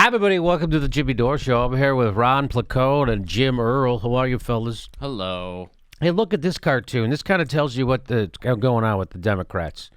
Everybody, welcome to the Jimmy Dore Show. I'm here with Ron Placone and Jim Earl. How are you, fellas? Hello. Hey, look at this cartoon. This kind of tells you what's going on with the Democrats.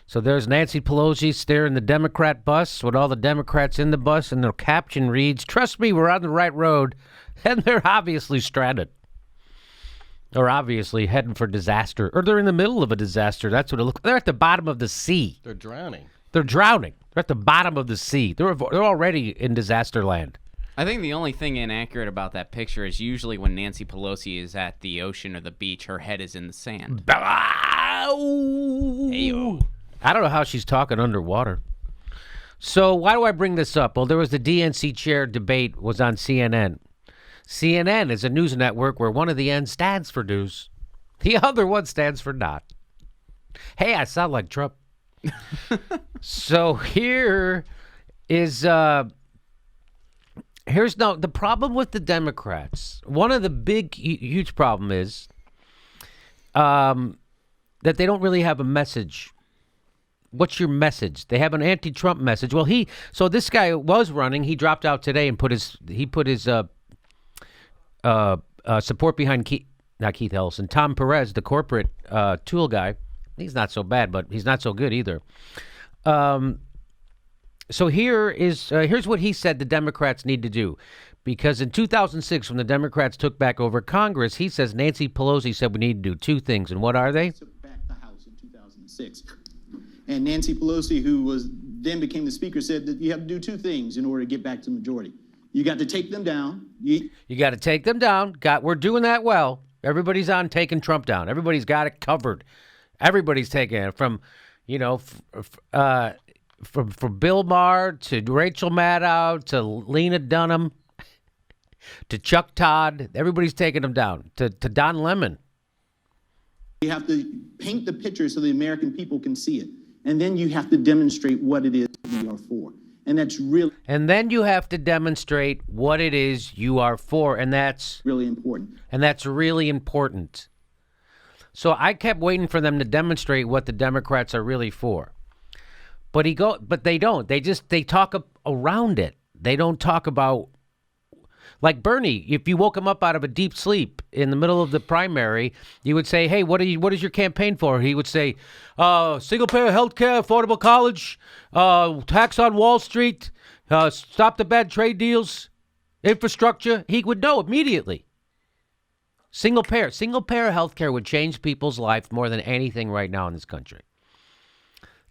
So there's Nancy Pelosi steering the Democrat bus with all the Democrats in the bus, and their caption reads, "Trust me, we're on the right road." And they're obviously stranded. They're obviously heading for disaster. Or they're in the middle of a disaster. That's what it looks like. They're at the bottom of the sea. They're drowning. They're drowning. They're at the bottom of the sea. They're already in disaster land. I think the only thing inaccurate about that picture is usually when Nancy Pelosi is at the ocean or the beach, her head is in the sand. Hey-o. I don't know how she's talking underwater. So why do I bring this up? Well, there was the DNC chair debate was on CNN. CNN is a news network where one of the N stands for news. The other one stands for not. Hey, I sound like Trump. So here's the problem with the Democrats. One of the big, huge problem is that they don't really have a message. What's your message? They have an anti-Trump message. Well, so this guy was running. He dropped out today and put his support behind not Keith Ellison, Tom Perez, the corporate tool guy. He's not so bad, but he's not so good either. So here's what he said the Democrats need to do. Because in 2006, when the Democrats took back over Congress, he says Nancy Pelosi said we need to do two things. And what are they? Took back the House in 2006. And Nancy Pelosi, who then became the speaker, said that you have to do two things in order to get back to the majority. You got to take them down. You got to take them down. We're doing that well. Everybody's on taking Trump down. Everybody's got it covered. Everybody's taking it from Bill Maher to Rachel Maddow to Lena Dunham to Chuck Todd. Everybody's taking them down to Don Lemon. You have to paint the picture so the American people can see it. And then you have to demonstrate what it is we are for. And that's really... And then you have to demonstrate what it is you are for. And that's... really important. And that's really important. So I kept waiting for them to demonstrate what the Democrats are really for. But they don't. They talk around it. They don't talk about, like Bernie, if you woke him up out of a deep sleep in the middle of the primary, you would say, "Hey, what is your campaign for?" He would say, single-payer health care, affordable college, tax on Wall Street, stop the bad trade deals, infrastructure. He would know immediately. Single-payer health care would change people's life more than anything right now in this country.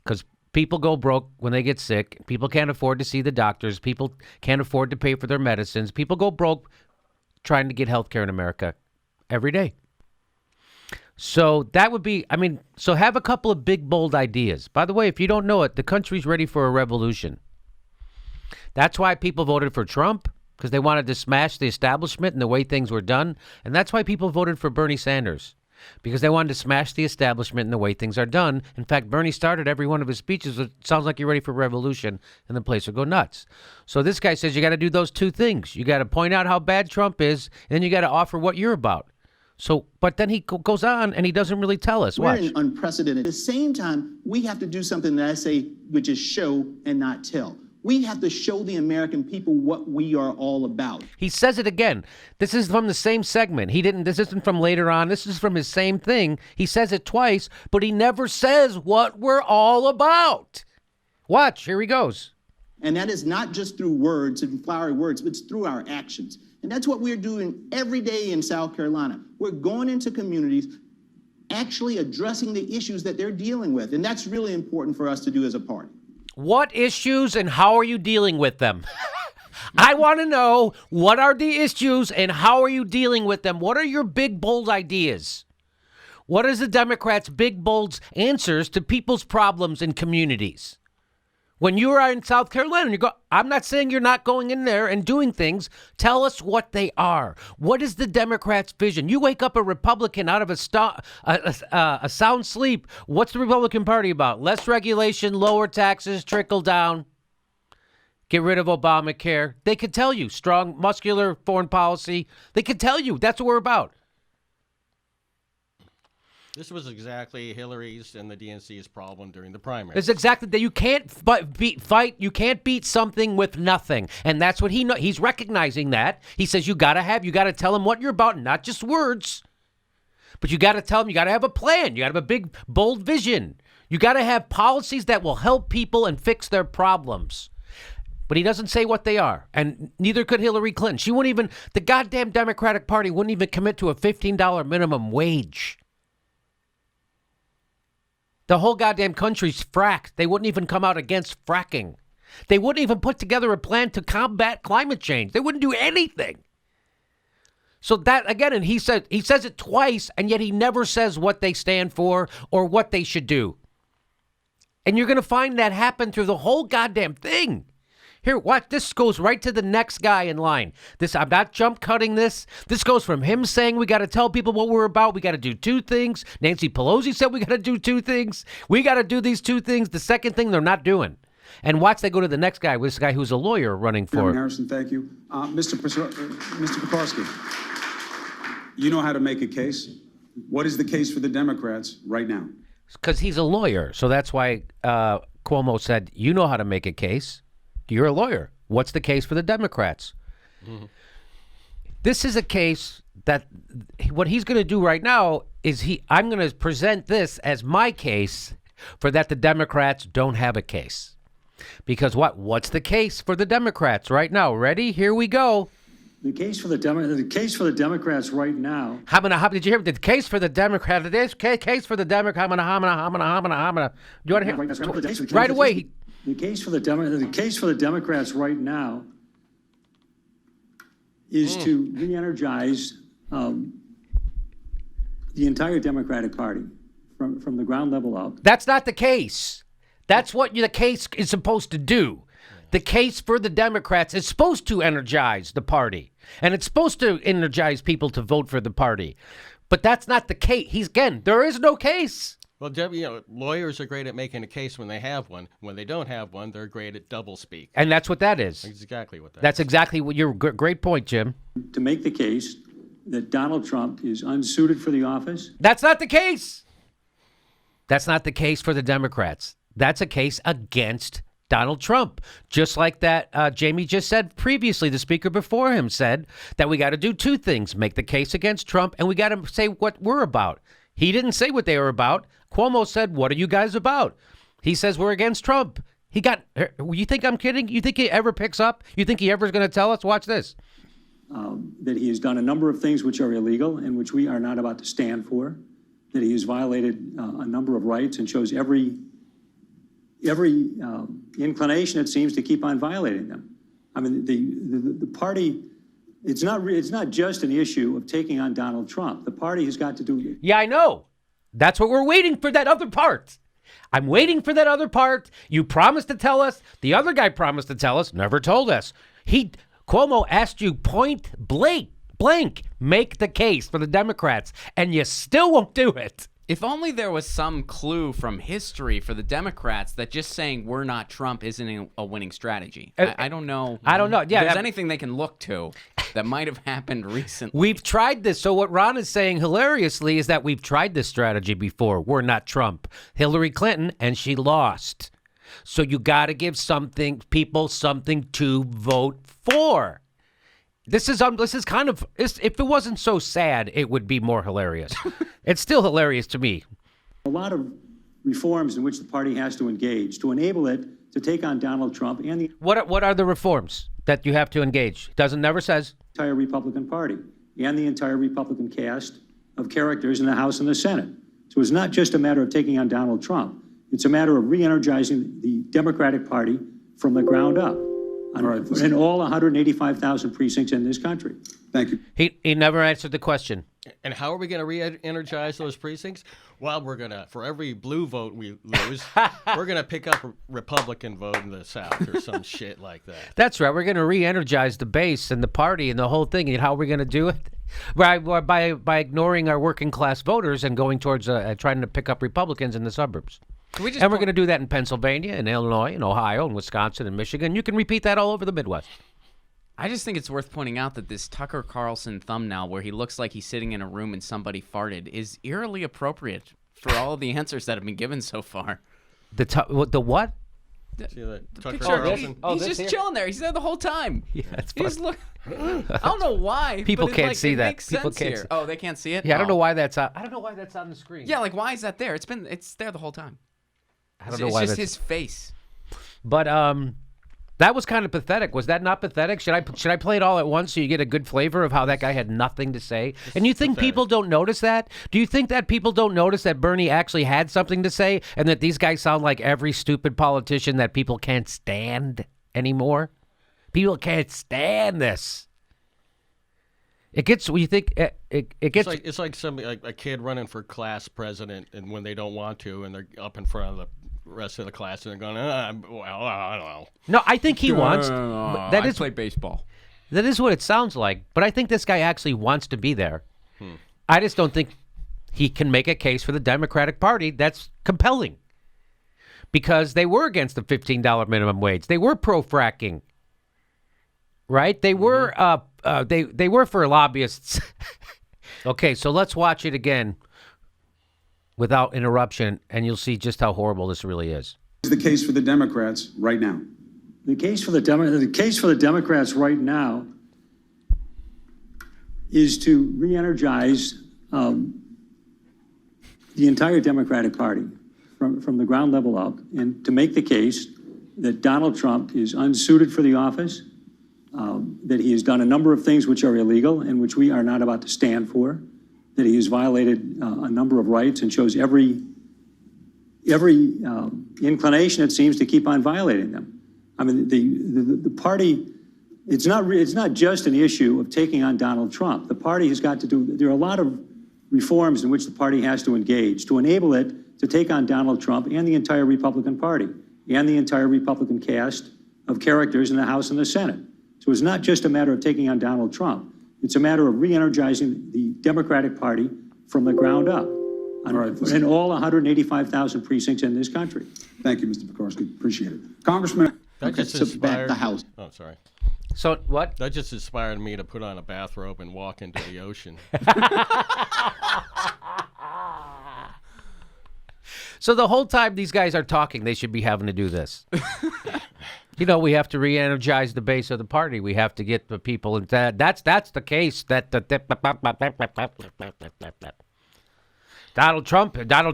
Because people go broke when they get sick. People can't afford to see the doctors. People can't afford to pay for their medicines. People go broke trying to get health care in America every day. So that would be, so have a couple of big, bold ideas. By the way, if you don't know it, the country's ready for a revolution. That's why people voted for Trump, because they wanted to smash the establishment and the way things were done. And that's why people voted for Bernie Sanders, because they wanted to smash the establishment and the way things are done. In fact, Bernie started every one of his speeches with, "Sounds like you're ready for revolution," and the place would go nuts. So this guy says you got to do those two things. You got to point out how bad Trump is, and then you got to offer what you're about. So, but then he goes on and he doesn't really tell us. We're in unprecedented. At the same time, we have to do something that I say, which is show and not tell. We have to show the American people what we are all about. He says it again. This is from the same segment. This isn't from later on. This is from his same thing. He says it twice, but he never says what we're all about. Watch, here he goes. And that is not just through words and flowery words, but it's through our actions. And that's what we're doing every day in South Carolina. We're going into communities, actually addressing the issues that they're dealing with. And that's really important for us to do as a party. What issues and how are you dealing with them? I want to know, what are the issues and how are you dealing with them? What are your big, bold ideas? What is the Democrats' big, bold answers to people's problems in communities? When you are in South Carolina, I'm not saying you're not going in there and doing things. Tell us what they are. What is the Democrats' vision? You wake up a Republican out of a sound sleep. What's the Republican Party about? Less regulation, lower taxes, trickle down. Get rid of Obamacare. They could tell you. Strong, muscular foreign policy. They could tell you. That's what we're about. This was exactly Hillary's and the DNC's problem during the primary. It's exactly that. You can't fight. You can't beat something with nothing, and that's what he's recognizing that. He says you got to tell them what you're about, not just words, but you got to tell them. You got to have a plan. You got to have a big, bold vision. You got to have policies that will help people and fix their problems. But he doesn't say what they are, and neither could Hillary Clinton. She wouldn't even. The goddamn Democratic Party wouldn't even commit to a $15 minimum wage. The whole goddamn country's fracked. They wouldn't even come out against fracking. They wouldn't even put together a plan to combat climate change. They wouldn't do anything. So that, again, and he says it twice, and yet he never says what they stand for or what they should do. And you're going to find that happen through the whole goddamn thing. Here, watch. This goes right to the next guy in line. I'm not jump cutting this. This goes from him saying we got to tell people what we're about. We got to do two things. Nancy Pelosi said we got to do two things. We got to do these two things. The second thing they're not doing. And watch, they go to the next guy, this guy who's a lawyer running for. Chairman Harrison, thank you. Mr. Pekarski, you know how to make a case. What is the case for the Democrats right now? Because he's a lawyer. So that's why Cuomo said, you know how to make a case. You're a lawyer. What's the case for the Democrats? Mm-hmm. This is a case that what he's going to do right now is I'm going to present this as my case for that the Democrats don't have a case. Because what's the case for the Democrats right now? Ready? Here we go. The case for the Democrats right now. Did you hear the case for the Democrat? The case for the Democrat. Do you want to hear? Right away. The case for the Democrats right now is to re-energize the entire Democratic Party from the ground level up. That's not the case. That's what the case is supposed to do. The case for the Democrats is supposed to energize the party, and it's supposed to energize people to vote for the party. But that's not the case. There is no case. Well, lawyers are great at making a case when they have one. When they don't have one, they're great at doublespeak. And that's what that is. Exactly what that is. That's exactly what your great point, Jim. To make the case that Donald Trump is unsuited for the office. That's not the case. That's not the case for the Democrats. That's a case against Donald Trump. Just like that Jamie just said previously, the speaker before him said that we got to do two things, make the case against Trump, and we got to say what we're about. He didn't say what they were about. Cuomo said, what are you guys about? He says we're against Trump. You think I'm kidding? You think he ever picks up? You think he ever is going to tell us? Watch this. That he has done a number of things which are illegal and which we are not about to stand for. That he has violated a number of rights and shows every inclination, it seems, to keep on violating them. I mean, the party, it's not just an issue of taking on Donald Trump. The party has got to do. Yeah, I know. That's what we're waiting for, that other part. I'm waiting for that other part. You promised to tell us. The other guy promised to tell us, never told us. Cuomo asked you point blank, make the case for the Democrats, and you still won't do it. If only there was some clue from history for the Democrats that just saying we're not Trump isn't a winning strategy. I don't know. I don't know. Yeah, if there's anything they can look to that might have happened recently. We've tried this. So what Ron is saying hilariously is that we've tried this strategy before. We're not Trump. Hillary Clinton, and she lost. So you got to give people something to vote for. This is kind of, if it wasn't so sad, it would be more hilarious. It's still hilarious to me. A lot of reforms in which the party has to engage to enable it to take on Donald Trump and the What are the reforms that you have to engage? Never says. Entire Republican Party and the entire Republican cast of characters in the House and the Senate. So it's not just a matter of taking on Donald Trump. It's a matter of re-energizing the Democratic Party from the ground up. In all 185,000 precincts in this country. Thank you. He never answered the question. And how are we going to re-energize those precincts? Well, we're going to, for every blue vote we lose, we're going to pick up a Republican vote in the South or some shit like that. That's right. We're going to re-energize the base and the party and the whole thing. And how are we going to do it? By ignoring our working class voters and going towards trying to pick up Republicans in the suburbs. We're going to do that in Pennsylvania, in Illinois, in Ohio, in Wisconsin, and Michigan. You can repeat that all over the Midwest. I just think it's worth pointing out that this Tucker Carlson thumbnail where he looks like he's sitting in a room and somebody farted is eerily appropriate for all of the answers that have been given so far. The what? See that? Tucker Picture, Carlson? he's just chilling there. He's there the whole time. Yeah, it's He's fun. look. I don't know why. People but can't see it that. Makes People sense can't here. see- Oh, they can't see it. Yeah, I don't Oh. know why that's on. I don't know why that's on the screen. Yeah, like why is that there? It's there the whole time. I don't know It's why just that's. his face. But that was kind of pathetic. Was that not pathetic? Should I play it all at once so you get a good flavor of how that guy had nothing to say? And you think people don't notice that? Do you think that people don't notice that Bernie actually had something to say and that these guys sound like every stupid politician that people can't stand anymore? People can't stand this. It gets. You think it gets. It's like a kid running for class president, and when they don't want to, and they're up in front of the rest of the class, and they're going, well, I don't know. No, I think he wants. That I is play baseball. That is what it sounds like. But I think this guy actually wants to be there. I just don't think he can make a case for the Democratic Party that's compelling. Because they were against the $15 minimum wage. They were pro-fracking. Right? They were they were for lobbyists. Okay, so let's watch it again without interruption, and you'll see just how horrible this really is. What is the case for the Democrats right now? The case for the Democrats right now is to re-energize the entire Democratic Party from the ground level up, and to make the case that Donald Trump is unsuited for the office, that he has done a number of things which are illegal and which we are not about to stand for, that he has violated a number of rights and shows every inclination, it seems, to keep on violating them. I mean, the party, it's not just an issue of taking on Donald Trump. The party has got to do, there are a lot of reforms in which the party has to engage to enable it to take on Donald Trump and the entire Republican Party and the entire Republican cast of characters in the House and the Senate. So it's not just a matter of taking on Donald Trump. It's a matter of re-energizing the Democratic Party from the ground up in all 185,000 precincts in this country. Thank you, Mr. Pekarsky. Appreciate it. Congressman. That just to back the House. Oh, sorry. So what? That just inspired me to put on a bathrobe and walk into the ocean. So the whole time these guys are talking, they should be having to do this. You know, we have to re-energize the base of the party. We have to get the people in that. That's the case. Donald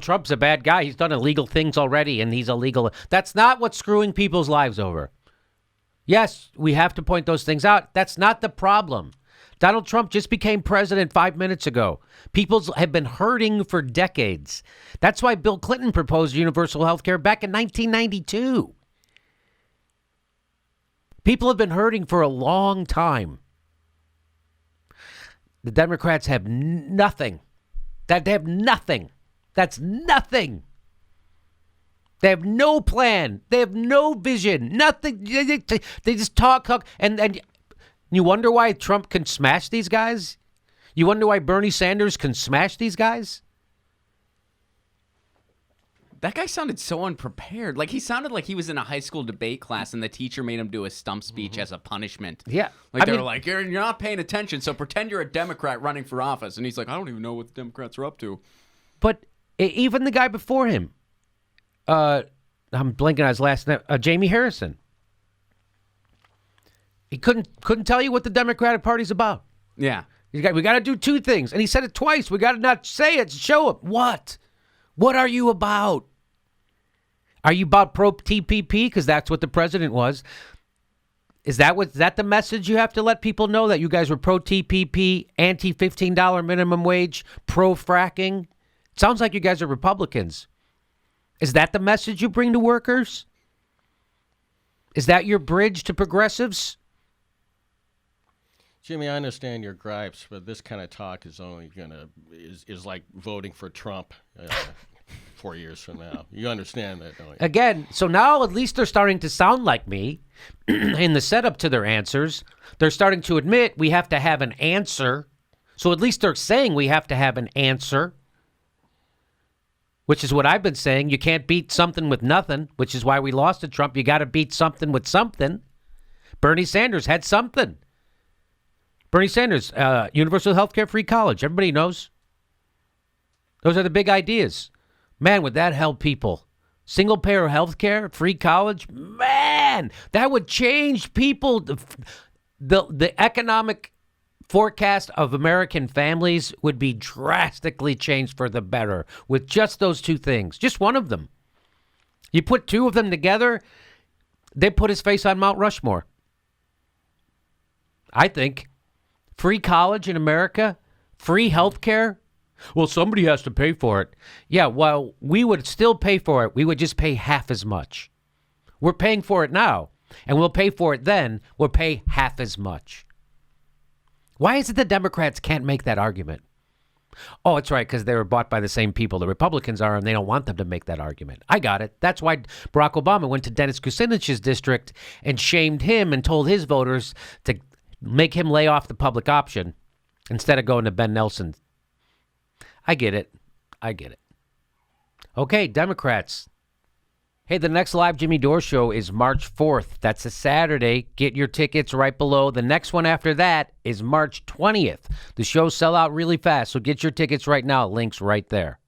Trump's a bad guy. He's done illegal things already, and he's illegal. That's not what's screwing people's lives over. Yes, we have to point those things out. That's not the problem. Donald Trump just became president 5 minutes ago. People have been hurting for decades. That's why Bill Clinton proposed universal health care back in 1992. People have been hurting for a long time. The Democrats have nothing. They have nothing. That's nothing. They have no plan. They have no vision. Nothing. They just talk. And you wonder why Trump can smash these guys? You wonder why Bernie Sanders can smash these guys? That guy sounded so unprepared. Like he sounded like he was in a high school debate class and the teacher made him do a stump speech as a punishment. Yeah. Like they were like, you're not paying attention, so pretend you're a Democrat running for office. And he's like, I don't even know what the Democrats are up to. But even the guy before him, I'm blanking on his last name, Jamie Harrison. He couldn't tell you what the Democratic Party's about. Yeah. We got to do two things. And he said it twice. We got to not say it. Show him. What? What are you about? Are you about pro-TPP? Because that's what the president was. Is that the message you have to let people know, that you guys were pro-TPP, anti-$15 minimum wage, pro-fracking? Sounds like you guys are Republicans. Is that the message you bring to workers? Is that your bridge to progressives? Jimmy, I understand your gripes, but this kind of talk is like voting for Trump 4 years from now. You understand that, don't you? Again, so now at least they're starting to sound like me in the setup to their answers. They're starting to admit we have to have an answer. So at least they're saying we have to have an answer, which is what I've been saying. You can't beat something with nothing, which is why we lost to Trump. You got to beat something with something. Bernie Sanders had something. Bernie Sanders, universal health care, free college. Everybody knows. Those are the big ideas. Man, would that help people? Single payer health care, free college? Man, that would change people. The economic forecast of American families would be drastically changed for the better with just those two things. Just one of them. You put two of them together, they put his face on Mount Rushmore. I think. Free college in America, free health care. Well, somebody has to pay for it. Yeah, well, we would still pay for it. We would just pay half as much. We're paying for it now, and we'll pay for it then. We'll pay half as much. Why is it the Democrats can't make that argument? Oh, it's right, because they were bought by the same people the Republicans are, and they don't want them to make that argument. I got it. That's why Barack Obama went to Dennis Kucinich's district and shamed him and told his voters to make him lay off the public option instead of going to Ben Nelson. I get it. Okay, Democrats. Hey, the next live Jimmy Dore show is March 4th. That's a Saturday. Get your tickets right below. The next one after that is March 20th. The shows sell out really fast, so get your tickets right now. Links right there.